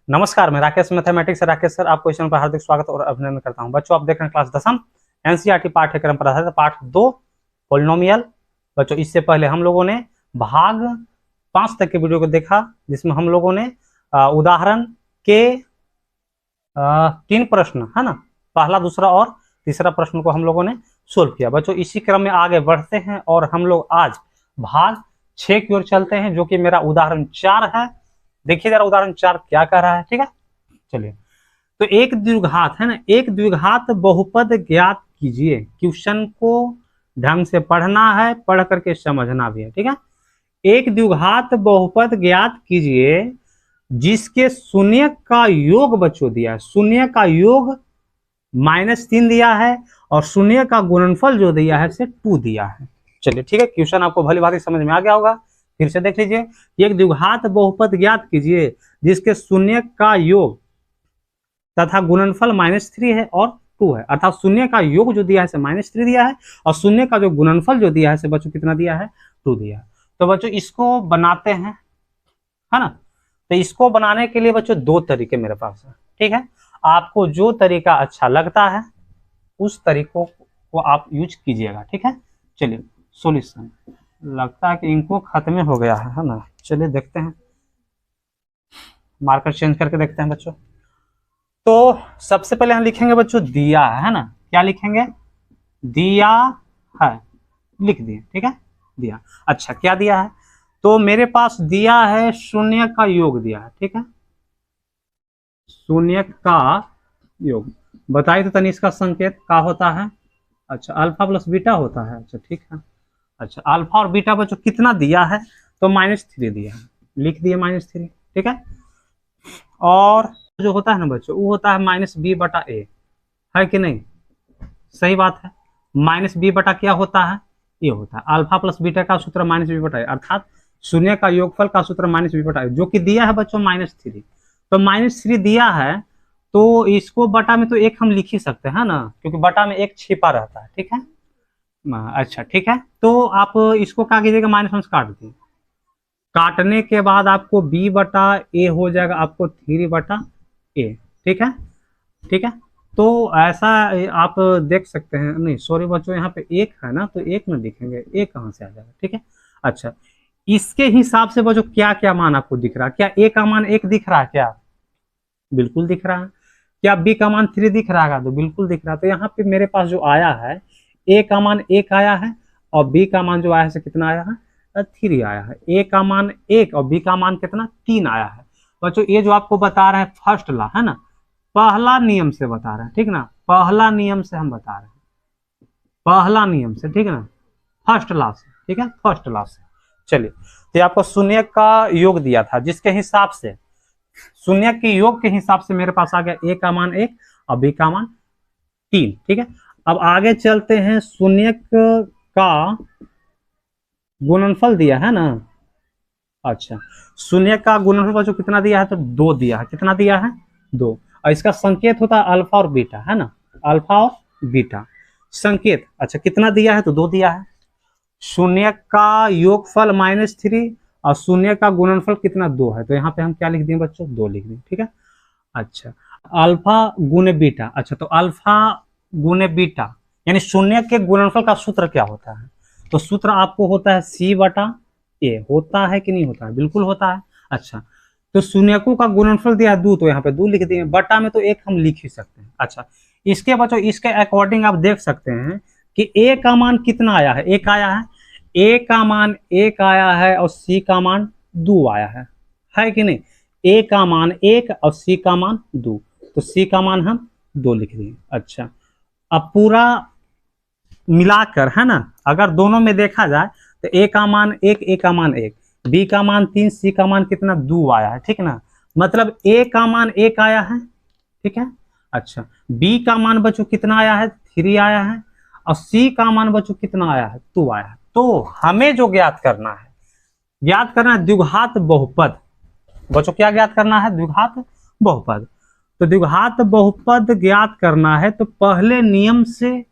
नमस्कार, मैं राकेश मैथमेटिक्स से राकेश सर आपको इस चैनल पर हार्दिक स्वागत और अभिनंदन करता हूं। बच्चों, आप देख रहे हैं क्लास 10 एनसीईआरटी पाठ्यक्रम पर आधारित पाठ 2 पॉलिनोमियल। बच्चों, इससे पहले हम लोगों ने भाग 5 तक के वीडियो को देखा, जिसमें हम लोगों ने उदाहरण के 3 प्रश्न है ना, पहला, दूसरा और तीसरा प्रश्न को हम लोगों ने सोल्व किया। बच्चों, इसी क्रम में आगे बढ़ते हैं और हम लोग आज भाग 6 की ओर चलते हैं, जो कि मेरा उदाहरण 4 है। देखिए जरा उदाहरण 4 क्या कह रहा है। ठीक है, चलिए। तो एक द्विघात है ना, एक द्विघात बहुपद ज्ञात कीजिए। क्वेश्चन को ढंग से पढ़ना है, पढ़ करके समझना भी है। ठीक है, एक द्विघात बहुपद ज्ञात कीजिए जिसके शून्य का योग बच्चों दिया है, शून्य का योग -3 दिया है और शून्य का गुणनफल जो दिया है से 2 दिया है। चलिए ठीक है, क्वेश्चन आपको भली भांति समझ में आ गया होगा। फिर से देख लीजिए, एक द्विघात बहुपद ज्ञात कीजिए जिसके शून्य का योग तथा गुणनफल -3 है और 2 है। अर्थात शून्य का योग जो दिया है से -3 दिया है और शून्य का जो गुणनफल जो दिया है से बच्चों कितना दिया है, 2 दिया है। तो बच्चों इसको बनाते हैं, है ना। तो इसको बनाने के लिए बच्चों 2 तरीके मेरे पास है। ठीक है, आपको जो तरीका अच्छा लगता है उस तरीकों को आप यूज कीजिएगा। ठीक है, चलिए सॉल्यूशन। लगता है कि इनको खत्म हो गया है ना। चलिए देखते हैं, मार्कर चेंज करके देखते हैं बच्चों। तो सबसे पहले हम लिखेंगे बच्चों दिया है ना। क्या लिखेंगे? दिया है, लिख दिए। ठीक है, दिया। अच्छा, क्या दिया है? तो मेरे पास दिया है शून्य का योग दिया है। ठीक है, शून्य का योग बताइए तो तनी इसका संकेत क्या होता है? अच्छा, अल्फा प्लस बीटा होता है। अच्छा ठीक है। अच्छा, अल्फा और बीटा बच्चों कितना दिया है? तो -3 दिया है, लिख दिए -3। ठीक है, और जो होता है ना बच्चों वो होता है -b/a, है कि नहीं? सही बात है। -b बटा क्या होता है? ये होता है अल्फा प्लस बीटा का सूत्र -b/a, अर्थात शून्य का योगफल का सूत्र -b/a, जो कि दिया है बच्चों -3। तो -3 दिया है तो इसको बटा में तो 1 हम लिख ही सकते हैं ना, क्योंकि बटा में 1 छिपा रहता है। ठीक है, अच्छा ठीक है। तो आप इसको क्या कीजिएगा, -1 से काट दीजिए। काटने के बाद आपको b/a हो जाएगा, आपको 3/a। ठीक है, ठीक है। तो ऐसा आप देख सकते हैं। नहीं सॉरी बच्चों, यहाँ पे 1 है ना, तो 1 में लिखेंगे, 1 कहाँ से आ जाएगा? ठीक है, अच्छा इसके हिसाब से बच्चों क्या क्या मान आपको दिख रहा है? क्या a का मान 1 दिख रहा है? क्या बिल्कुल दिख रहा है। क्या b का मान 3 दिख रहा है? तो बिल्कुल दिख रहा है। तो यहाँ पे मेरे पास जो आया है, a का मान 1 आया है और b का मान जो आया है कितना आया है? 3 आया है। a का मान 1 और b का मान कितना? 3 आया है। बच्चों ये जो आपको बता रहे हैं फर्स्ट लॉ है ना, पहला नियम से बता रहे हैं। ठीक ना, पहला नियम से हम बता रहे हैं, पहला नियम से। ठीक है ना, फर्स्ट लॉ से। ठीक है, फर्स्ट लॉ से। चलिए, तो आपको शून्य का योग दिया था, जिसके हिसाब से शून्य के योग के हिसाब से मेरे पास आ गया a का मान 1 और b का मान 3। ठीक है, अब आगे चलते हैं। शून्य का गुणनफल दिया है ना। अच्छा, शून्य का गुणनफल बच्चों कितना दिया है? तो 2 दिया है। कितना दिया है? 2। और इसका संकेत होता है अल्फा और बीटा, है ना, अल्फा और बीटा संकेत। अच्छा, कितना दिया है? तो 2 दिया है। शून्य का योगफल -3 और शून्य का गुणनफल कितना? 2 है। तो यहाँ पे हम क्या लिख दिए बच्चों? 2 लिख दिए। ठीक है, अच्छा अल्फा गुने बीटा। अच्छा, तो अल्फा गुने बीटा यानी शून्य के गुणनफल का सूत्र क्या होता है? तो सूत्र आपको होता है c/a। होता है कि नहीं होता है? बिल्कुल होता है। अच्छा, तो शून्यकों का गुणनफल दिया है 2, तो यहाँ पे 2 लिख दिए। बटा में तो 1 हम लिख ही सकते हैं। अच्छा, इसके बच्चों इसके अकॉर्डिंग आप देख सकते हैं कि a का मान कितना आया है? 1 आया है। a का मान 1 आया है और c का मान 2 आया है कि नहीं? a का मान 1 और c का मान 2, तो c का मान हम 2 लिख दिए। अच्छा, अब पूरा मिलाकर है ना, अगर दोनों में देखा जाए तो a का मान 1, a का मान 1, b का मान 3, c का मान कितना? 2 आया है। ठीक ना, मतलब a का मान 1 आया है। ठीक है, अच्छा b का मान बच्चों कितना आया है? 3 आया है और c का मान बच्चों कितना आया है? 2 आया है। तो हमें जो ज्ञात करना है, ज्ञात करना है द्विघात बहुपद। बच्चों क्या ज्ञात करना है? द्विघात बहुपद। तो द्विघात बहुपद ज्ञात करना है तो पहले नियम से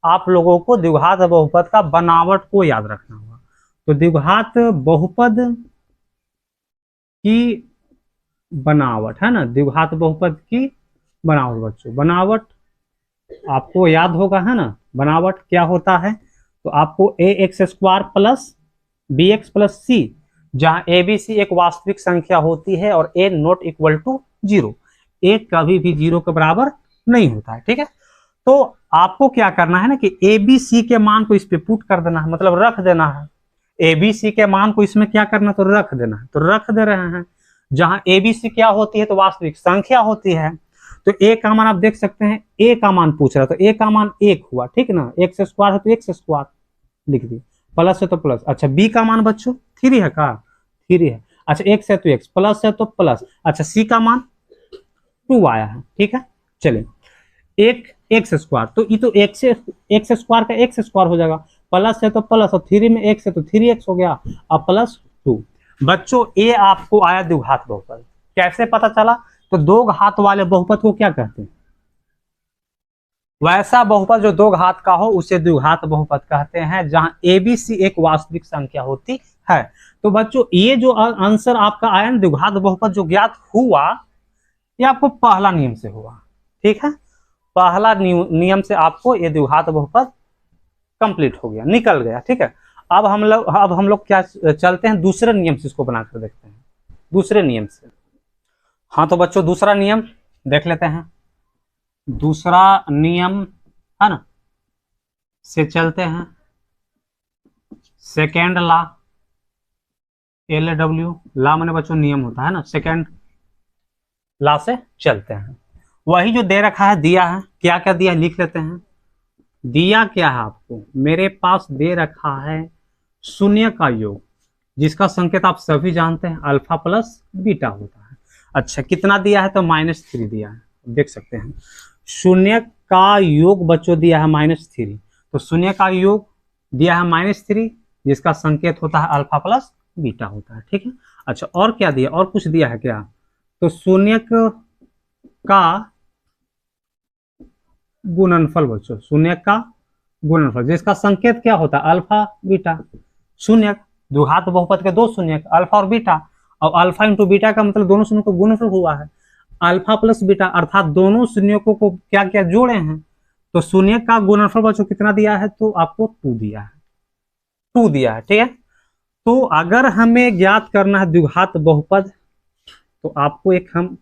आप लोगों को द्विघात बहुपद का बनावट को याद रखना होगा। तो द्विघात बहुपद की बनावट, है ना, द्विघात बहुपद की बनावट बच्चों। बनावट आपको याद होगा, है ना, बनावट क्या होता है, तो आपको A X square plus B X plus C, जहां ए बी सी एक वास्तविक संख्या होती है और ए नॉट इक्वल टू जीरो, ए कभी भी जीरो के बराबर नहीं होता है, ठीक है। तो आपको क्या करना है ना कि ए बी सी के मान को इस पे पुट कर देना है, मतलब रख देना है। ए बी सी के मान को इसमें क्या करना, तो रख देना है, तो रख दे रहे हैं। जहां ए बी सी क्या होती है, तो वास्तविक संख्या होती है। तो ए का मान आप देख सकते हैं, ए का मान पूछ रहा है, तो ए का मान एक हुआ, ठीक ना, एक्स स्क्वायर है तो एक्स स्क्वायर लिख दिए, प्लस है तो प्लस। अच्छा बी का मान बच्चों थ्री है का, थ्री है। अच्छा एक्स है तो एक्स, प्लस है तो प्लस। अच्छा सी का मान टू आया है, ठीक है। चलिए एक एक्स स्क्वायर, तो ये तो एक्स स्क्वायर का एक्स स्क्वायर हो जाएगा, प्लस है तो प्लस, और थ्री में एक्स है तो थ्री एक्स हो गया, अब प्लस टू। बच्चों ए आपको आया द्विघात बहुपद, कैसे पता चला, तो दो घात वाले बहुपद को क्या कहते हैं, वैसा बहुपद जो दो घात का हो उसे द्विघात बहुपद कहते हैं, जहां ए बी सी एक वास्तविक संख्या होती है। तो बच्चों ये जो आंसर आपका आया ना द्विघात बहुपद जो ज्ञात हुआ, ये आपको पहला नियम से हुआ, ठीक है। पहला नियम से आपको ये द्विघात बहुपद कंप्लीट हो गया, निकल गया, ठीक है। अब हम लोग क्या चलते हैं दूसरे नियम से इसको बनाकर देखते हैं, दूसरे नियम से। हाँ तो बच्चों दूसरा नियम देख लेते हैं। दूसरा नियम, है ना, से चलते हैं। Second law, L W law मैंने बच्चों नियम होता है ना, सेकेंड लॉ से चलते हैं। वही जो दे रखा है, दिया है, क्या क्या दिया लिख लेते हैं। दिया क्या है आपको, मेरे पास दे रखा है शून्य का योग, जिसका संकेत आप सभी जानते हैं अल्फा प्लस बीटा होता है। अच्छा कितना दिया है, तो -3 दिया है, देख सकते हैं। शून्य का योग बच्चों दिया है -3, तो शून्य का योग दिया है -3, जिसका संकेत होता है अल्फा प्लस बीटा होता है, ठीक है। अच्छा और क्या दिया, और कुछ दिया है क्या, तो शून्य का गुणनफल बच्चों, शून्य का गुणनफल, जिसका संकेत क्या होता है अल्फा बीटा। शून्य द्विघात बहुपद के दो शून्य, अल्फा और बीटा, और अल्फा इंटू बीटा का मतलब दोनों शून्य का गुणनफल हुआ है। अल्फा प्लस बीटा अर्थात दोनों शून्यों को क्या क्या जोड़े हैं, तो शून्य का गुणनफल बच्चों कितना दिया है, तो आपको 2 दिया है, 2 दिया है, ठीक है। तो अगर हमें ज्ञात करना है द्विघात बहुपद, तो आपको एक हम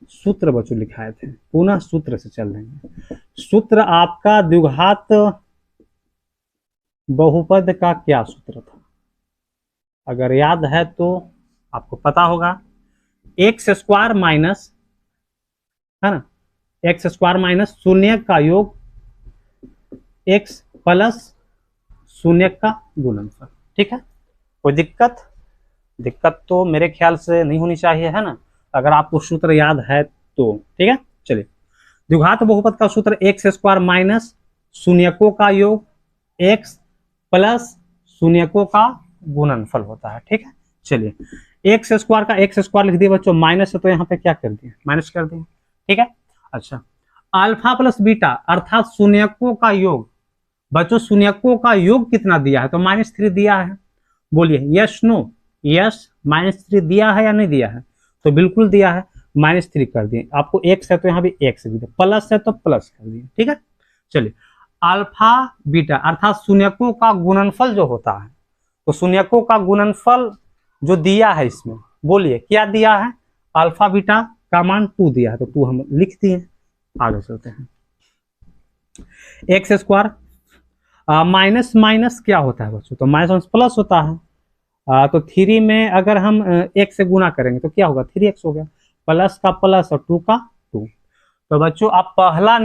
सूत्र बच्चों लिखाए थे, पुनः सूत्र से चल देंगे। सूत्र आपका द्विघात बहुपद का क्या सूत्र था, अगर याद है तो आपको पता होगा, एक्स स्क्वायर माइनस, है ना, एक्स स्क्वायर माइनस शून्य का योग एक्स प्लस शून्य का गुणनफल, ठीक है। कोई दिक्कत तो मेरे ख्याल से नहीं होनी चाहिए, है ना, अगर आपको सूत्र याद है तो, ठीक है। चलिए द्विघात बहुपद का सूत्र एक्स स्क्वायर माइनस शून्यकों का योग एक्स प्लस शून्यकों का गुणनफल होता है, ठीक है। चलिए एक्स स्क्वायर का एक्स स्क्वायर लिख दिया बच्चों, माइनस है तो यहाँ पे क्या कर दिया, माइनस कर दिया, ठीक है। अच्छा अल्फा प्लस बीटा अर्थात शून्यकों का योग, बच्चों शून्यकों का योग कितना दिया है, तो -3 दिया है, बोलिए यस नो, यस -3 दिया है या नहीं दिया है, तो बिल्कुल दिया है, -3 कर दिए। आपको एक्स है तो यहाँ भी एक्स दिया, प्लस है तो प्लस कर दिए, ठीक है। चलिए अल्फा बीटा अर्थात शून्यकों का गुणनफल जो होता है, तो शून्यकों का गुणनफल जो दिया है इसमें, बोलिए क्या दिया है, अल्फा बीटा का मान 2 दिया है, तो 2 हम लिख दिए। आगे चलते हैं, एक्स स्क्वायर माइनस माइनस क्या होता है बच्चों, तो माइनस प्लस होता है, तो 3 में अगर हम एक से गुना करेंगे तो क्या होगा, 3x हो गया, प्लस का प्लस और 2 का 2। तो बच्चों आप पहला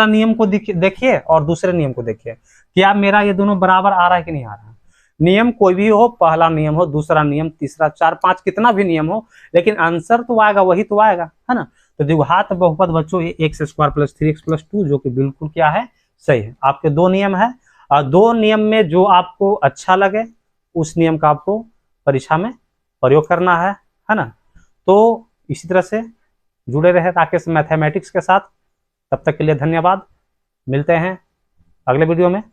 नियम को देखिए और दूसरे नियम को देखिए, क्या मेरा ये दोनों बराबर आ रहा है कि नहीं आ रहा है। नियम कोई भी हो, पहला नियम हो, दूसरा नियम, तीसरा, 4, 5 कितना भी नियम हो, लेकिन आंसर तो आएगा, वही तो आएगा, है ना। तो द्विघात बहुपद बच्चों ये x square plus 3x plus 2, जो कि बिल्कुल क्या है, सही है। आपके 2 नियम है, और 2 नियम में जो आपको अच्छा लगे उस नियम का आपको परीक्षा में प्रयोग करना है ना। तो इसी तरह से जुड़े रहे राकेश मैथमेटिक्स के साथ। तब तक के लिए धन्यवाद, मिलते हैं अगले वीडियो में,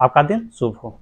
आपका दिन शुभ हो।